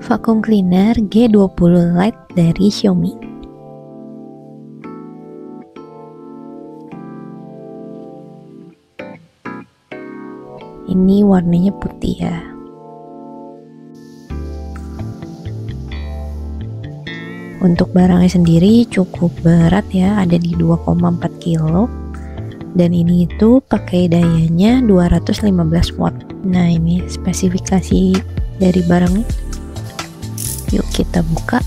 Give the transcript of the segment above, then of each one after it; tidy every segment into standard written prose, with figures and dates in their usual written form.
Vacuum cleaner G20 Lite dari Xiaomi. Ini warnanya putih ya. Untuk barangnya sendiri cukup berat ya, ada di 2,4 kilo. Dan ini itu pakai dayanya 215 watt. Nah, ini spesifikasi dari barangnya. Yuk kita buka.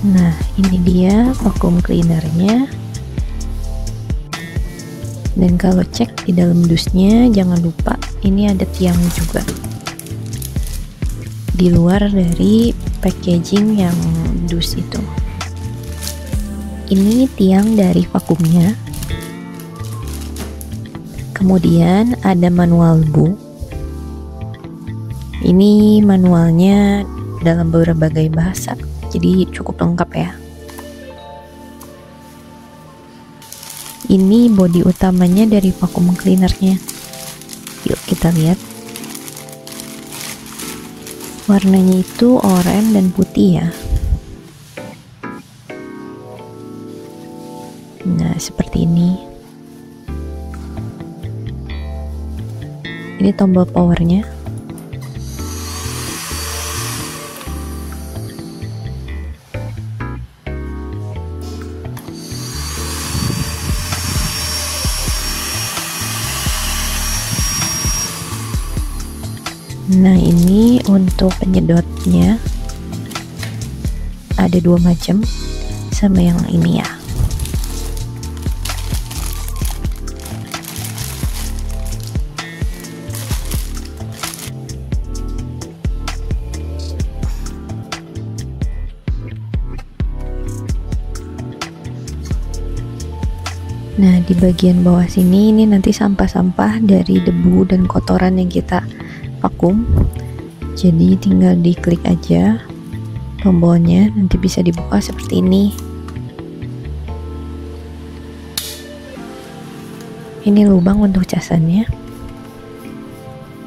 Nah, ini dia vacuum cleanernya. Dan kalau cek di dalam dusnya, jangan lupa ini ada tiang juga di luar dari packaging yang dus itu. Ini tiang dari vakumnya. Kemudian ada manual bu. Ini manualnya dalam berbagai bahasa, jadi cukup lengkap ya. Ini bodi utamanya dari vacuum cleanernya. Yuk kita lihat. Warnanya itu oranye dan putih ya. Nah, seperti ini. Ini tombol powernya. Nah, ini untuk penyedotnya ada dua macam, sama yang ini ya. Nah, di bagian bawah sini ini nanti sampah-sampah dari debu dan kotoran yang kita vakum. Jadi tinggal diklik aja tombolnya, nanti bisa dibuka seperti ini. Ini lubang untuk casannya.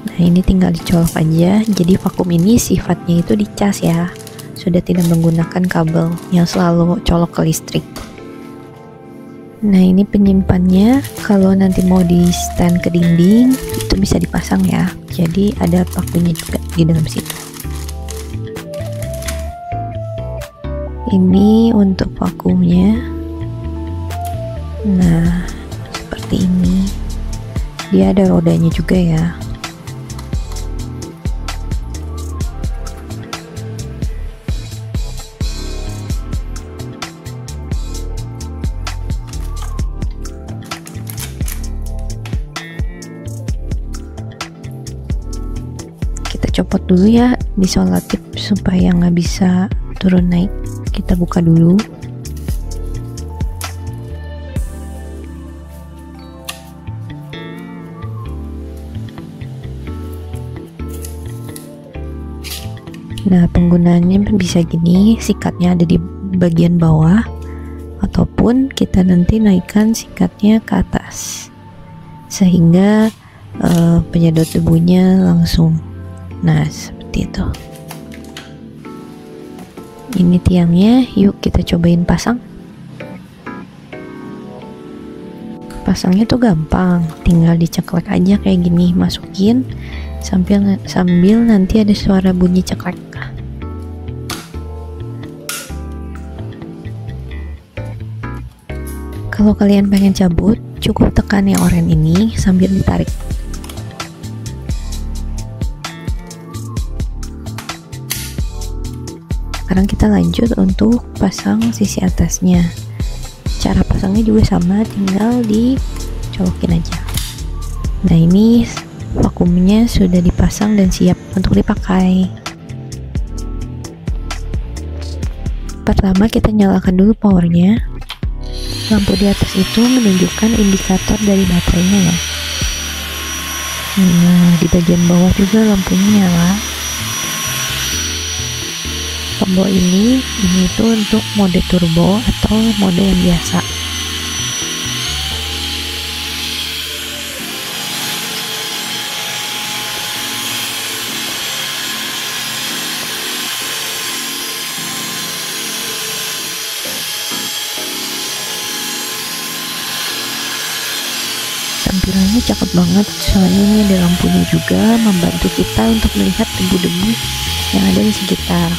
Nah, ini tinggal dicolok aja. Jadi vakum ini sifatnya itu dicas ya, sudah tidak menggunakan kabel yang selalu colok ke listrik. Nah, ini penyimpannya. Kalau nanti mau di stand ke dinding itu bisa dipasang ya, jadi ada pakunya juga di dalam situ. Ini untuk vakumnya. Nah, seperti ini. Dia ada rodanya juga ya. Kita copot dulu ya isolatif supaya nggak bisa turun naik. Kita buka dulu. Nah, penggunaannya bisa gini, sikatnya ada di bagian bawah. ataupun kita nanti naikkan sikatnya ke atas sehingga penyedot debunya langsung. Nah, seperti itu. Ini tiangnya, yuk kita cobain pasang. Pasangnya tuh gampang, tinggal diceklek aja kayak gini, masukin sambil nanti ada suara bunyi ceklek. Kalau kalian pengen cabut, cukup tekan yang oranye ini sambil ditarik. Sekarang kita lanjut untuk pasang sisi atasnya. Cara pasangnya juga sama, tinggal dicolokin aja. Nah, ini vakumnya sudah dipasang dan siap untuk dipakai. Pertama kita nyalakan dulu powernya. Lampu di atas itu menunjukkan indikator dari baterainya ya. Nah, di bagian bawah juga lampunya nyala. Tombol ini tuh untuk mode turbo atau mode yang biasa. Tampilannya cakep banget, soalnya ini ada lampunya juga membantu kita untuk melihat debu-debu yang ada di sekitar.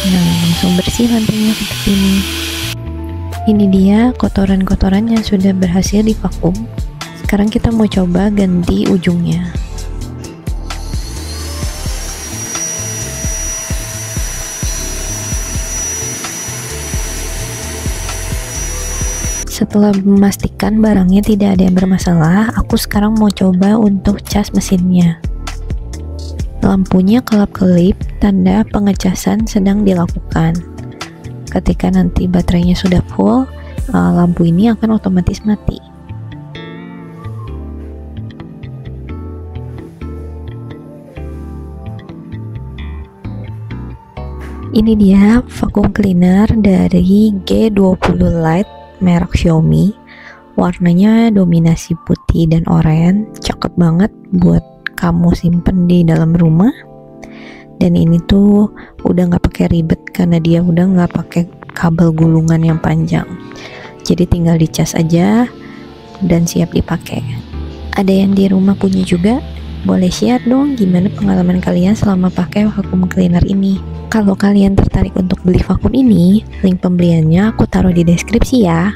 Nah, langsung bersih lantainya seperti ini. Ini dia kotoran-kotoran yang sudah berhasil divakum. Sekarang kita mau coba ganti ujungnya. Setelah memastikan barangnya tidak ada yang bermasalah, aku sekarang mau coba untuk cas mesinnya. Lampunya kelap-kelip, tanda pengecasan sedang dilakukan. Ketika nanti baterainya sudah full, lampu ini akan otomatis mati. Ini dia vacuum cleaner dari G20 Lite merek Xiaomi. Warnanya dominasi putih dan oranye, cakep banget buat kamu simpen di dalam rumah. Dan ini tuh udah nggak pakai ribet karena dia udah nggak pakai kabel gulungan yang panjang, jadi tinggal dicas aja dan siap dipakai. Ada yang di rumah punya juga? Boleh share dong gimana pengalaman kalian selama pakai vacuum cleaner ini. Kalau kalian tertarik untuk beli vakum ini, link pembeliannya aku taruh di deskripsi ya.